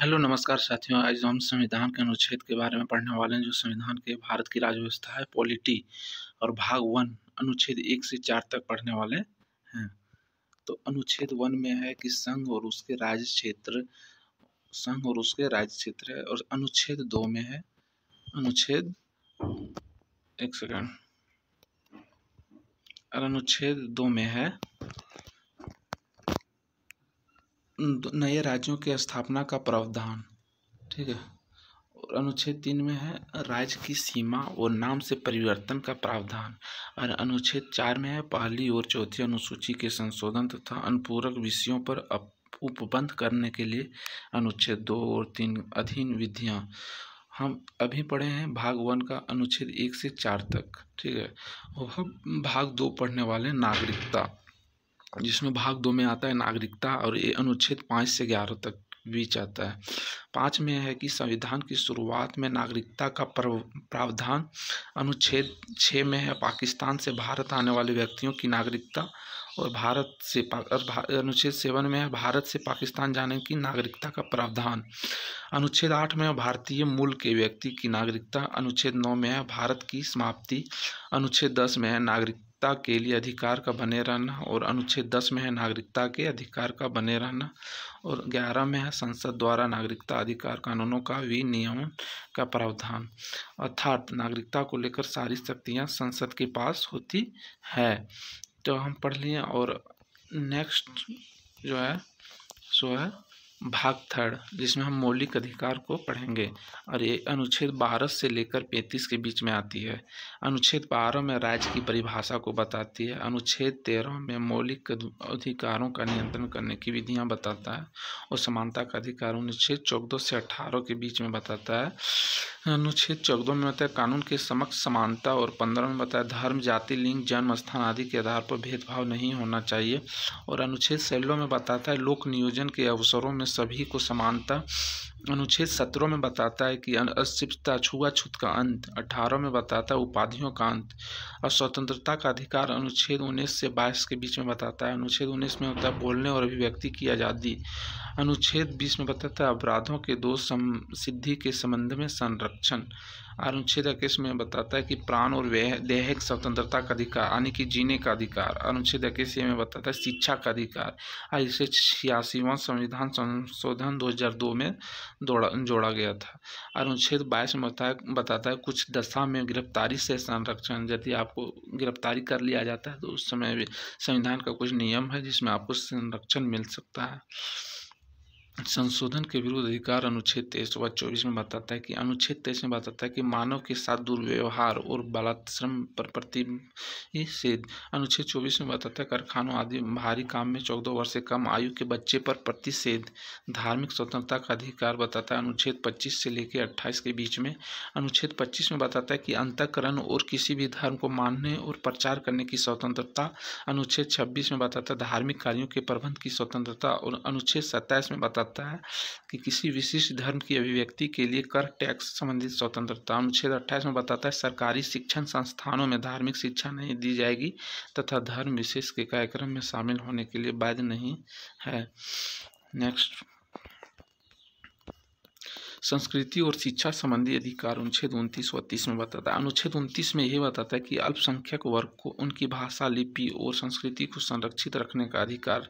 Hello नमस्कार साथियों। आज हम संविधान के अनुच्छेद के बारे में पढ़ने वाले हैं जो संविधान के भारत की राज्य व्यवस्था है पॉलिटी और भाग 1 अनुच्छेद 1 से 4 तक पढ़ने वाले हैं। तो अनुच्छेद 1 में है कि संघ और उसके राज्य क्षेत्र है। और अनुच्छेद 2 में है अनुच्छेद एक सेकंड और अनुच्छेद 2 में है नए राज्यों की स्थापना का प्रावधान। ठीक है। और अनुच्छेद 3 में है राज्य की सीमा और नाम से परिवर्तन का प्रावधान। और अनुच्छेद 4 में है पहली और चौथी अनुसूची के संशोधन तथा अनुपूरक विषयों पर उपबंध करने के लिए अनुच्छेद 2 और 3 अधीन विधियां। हम अभी पढ़े हैं भाग 1 का अनुच्छेद 1 से 4 तक। ठीक है। और हम भाग 2 पढ़ने वाले नागरिकता, जिसमें भाग 2 में आता है नागरिकता और ये अनुच्छेद 5 से 11 तक बीच आता है। 5 में है कि संविधान की शुरुआत में नागरिकता का प्रावधान। अनुच्छेद 6 में है पाकिस्तान से भारत आने वाले व्यक्तियों की नागरिकता। और अनुच्छेद 7 में है भारत से पाकिस्तान जाने की नागरिकता का प्रावधान। अनुच्छेद 8 में है भारतीय मूल के व्यक्ति की नागरिकता। अनुच्छेद 9 में है भारत की समाप्ति। अनुच्छेद 10 में है नागरिकता के लिए अधिकार का बने रहना। और अनुच्छेद 10 में है नागरिकता के अधिकार का बने रहना। और 11 में है संसद द्वारा नागरिकता अधिकार कानूनों का विनियमन का प्रावधान। अर्थात नागरिकता को लेकर सारी शक्तियां संसद के पास होती है। तो हम पढ़ लिए। और नेक्स्ट जो है सो है भाग 3, जिसमें हम मौलिक अधिकार को पढ़ेंगे। और ये अनुच्छेद 12 से लेकर 35 के बीच में आती है। अनुच्छेद 12 में राज्य की परिभाषा को बताती है। अनुच्छेद 13 में मौलिक अधिकारों का नियंत्रण करने की विधियां बताता है। और समानता का अधिकार अनुच्छेद 14 से 18 के बीच में बताता है। अनुच्छेद 14 में बताया कानून के समक्ष समानता। और 15 में बताया धर्म, जाति, लिंग, जन्म स्थान आदि के आधार पर भेदभाव नहीं होना चाहिए। और अनुच्छेद 16 में बताता है लोक नियोजन के अवसरों में सभी को समानता। अनुच्छेद 17 में बताता है कि अस्पृश्यता, छुआछूत का अंत। 18 में बताता है उपाधियों का अंत। और स्वतंत्रता का अधिकार अनुच्छेद 19 से 22 के बीच में बताता है। अनुच्छेद 19 में होता है बोलने और अभिव्यक्ति की आज़ादी। अनुच्छेद 20 में बताता है अपराधों के दोष सिद्धि के संबंध में संरक्षण। अनुच्छेद 21 में बताता है कि प्राण और दैहिक स्वतंत्रता का अधिकार यानी कि जीने का अधिकार। अनुच्छेद 21 में बताता है शिक्षा का अधिकार। इसे 86वां संविधान संशोधन 2002 में जोड़ा गया था। अनुच्छेद 22 में बताता है कुछ दशा में गिरफ्तारी से संरक्षण। यदि आपको गिरफ्तारी कर लिया जाता है तो उस समय भी संविधान का कुछ नियम है जिसमें आपको संरक्षण मिल सकता है। संशोधन के विरुद्ध अधिकार अनुच्छेद 23 व 24 में बताता है कि अनुच्छेद 23 में बताता है कि मानव के साथ दुर्व्यवहार और बलात्श्रम पर प्रतिषेध। अनुच्छेद 24 में बताता है कारखानों आदि भारी काम में 14 वर्ष से कम आयु के बच्चे पर प्रतिषेध। धार्मिक स्वतंत्रता का अधिकार बताता है अनुच्छेद 25 से लेकर 28 के बीच में। अनुच्छेद 25 में बताता है कि अंतःकरण और किसी भी धर्म को मानने और प्रचार करने की स्वतंत्रता। अनुच्छेद 26 में बताता है धार्मिक कार्यों के प्रबंध की स्वतंत्रता। और अनुच्छेद 27 में बताता है कि किसी विशिष्ट धर्म की अभिव्यक्ति के लिए कर टैक्स संबंधित स्वतंत्रता। अनुच्छेद 28 में बताता है सरकारी शिक्षण संस्थानों में धार्मिक शिक्षा नहीं दी जाएगी तथा धर्म विशेष के कार्यक्रम में शामिल होने के लिए बाध्य नहीं है। नेक्स्ट संस्कृति और शिक्षा संबंधी अधिकार अनुच्छेद 29 व 30 में बताता है। अनुच्छेद 29 में यह बताता है कि अल्पसंख्यक वर्ग को उनकी भाषा, लिपि और संस्कृति को संरक्षित रखने का अधिकार।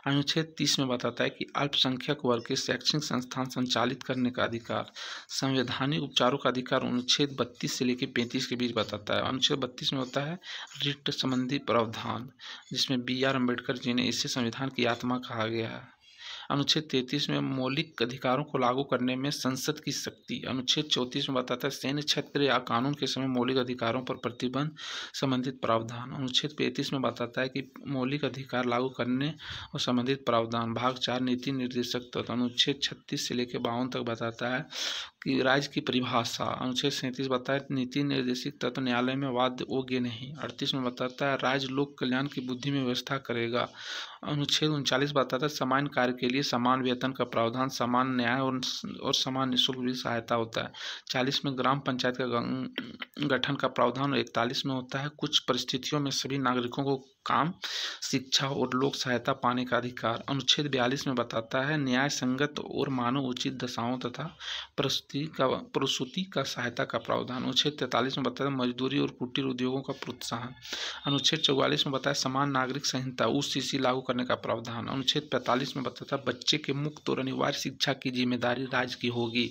अनुच्छेद 30 में बताता है कि अल्पसंख्यक वर्ग के शैक्षणिक संस्थान संचालित करने का अधिकार। संवैधानिक उपचारों का अधिकार अनुच्छेद 32 से लेकर 35 के बीच बताता है। अनुच्छेद 32 में होता है रिट संबंधी प्रावधान, जिसमें BR अम्बेडकर जी ने इसे संविधान की आत्मा कहा गया है। अनुच्छेद 33 में मौलिक अधिकारों को लागू करने में संसद की शक्ति। अनुच्छेद 34 में बताता है सैन्य क्षेत्र या कानून के समय मौलिक अधिकारों पर प्रतिबंध संबंधित प्रावधान। अनुच्छेद 35 में बताता है कि मौलिक अधिकार लागू करने और संबंधित प्रावधान। भाग 4 नीति निर्देशक तत्व। अनुच्छेद 36 से लेकर 52 तक बताता है कि राज्य की परिभाषा। अनुच्छेद 37 बताता है नीति निर्देशित तत्व न्यायालय में वाद योग्य नहीं। 38 में बताता है राज्य लोक कल्याण की बुद्धि में व्यवस्था करेगा। अनुच्छेद 39 बताता है समान कार्य के लिए समान वेतन का प्रावधान, समान न्याय और समान निःशुल्क भी सहायता होता है। 40 में ग्राम पंचायत का गठन का प्रावधान। और 41 में होता है कुछ परिस्थितियों में सभी नागरिकों को काम, शिक्षा और लोक सहायता पाने का अधिकार। अनुच्छेद 42 में बताता है न्याय संगत और मानव उचित दशाओं तथा प्रसूति का सहायता का प्रावधान। अनुच्छेद 43 में बताया मजदूरी और कुटीर उद्योगों का प्रोत्साहन। अनुच्छेद 44 में बताया समान नागरिक संहिता UCC लागू करने का प्रावधान। अनुच्छेद 45 में बताता है बच्चे के मुक्त और अनिवार्य शिक्षा की जिम्मेदारी राज्य की होगी।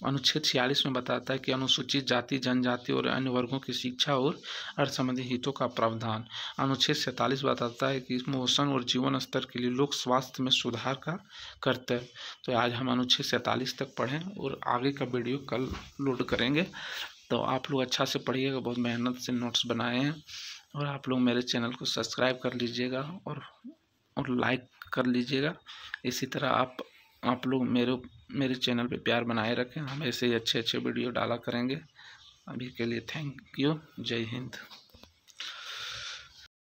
अनुच्छेद 46 में बताता है कि अनुसूचित जाति, जनजाति और अन्य वर्गों की शिक्षा और अर्थ संबंधी हितों का प्रावधान। अनुच्छेद 47 बताता है कि पोषण और जीवन स्तर के लिए लोक स्वास्थ्य में सुधार का कर्तव्य। तो आज हम अनुच्छेद 47 तक पढ़ें और आगे का वीडियो कल लोड करेंगे। तो आप लोग अच्छा से पढ़िएगा, बहुत मेहनत से नोट्स बनाए हैं। और आप लोग मेरे चैनल को सब्सक्राइब कर लीजिएगा और लाइक कर लीजिएगा। इसी तरह आप लोग मेरे चैनल पे प्यार बनाए रखें। हम ऐसे ही अच्छे वीडियो डाला करेंगे। अभी के लिए थैंक यू। जय हिंद।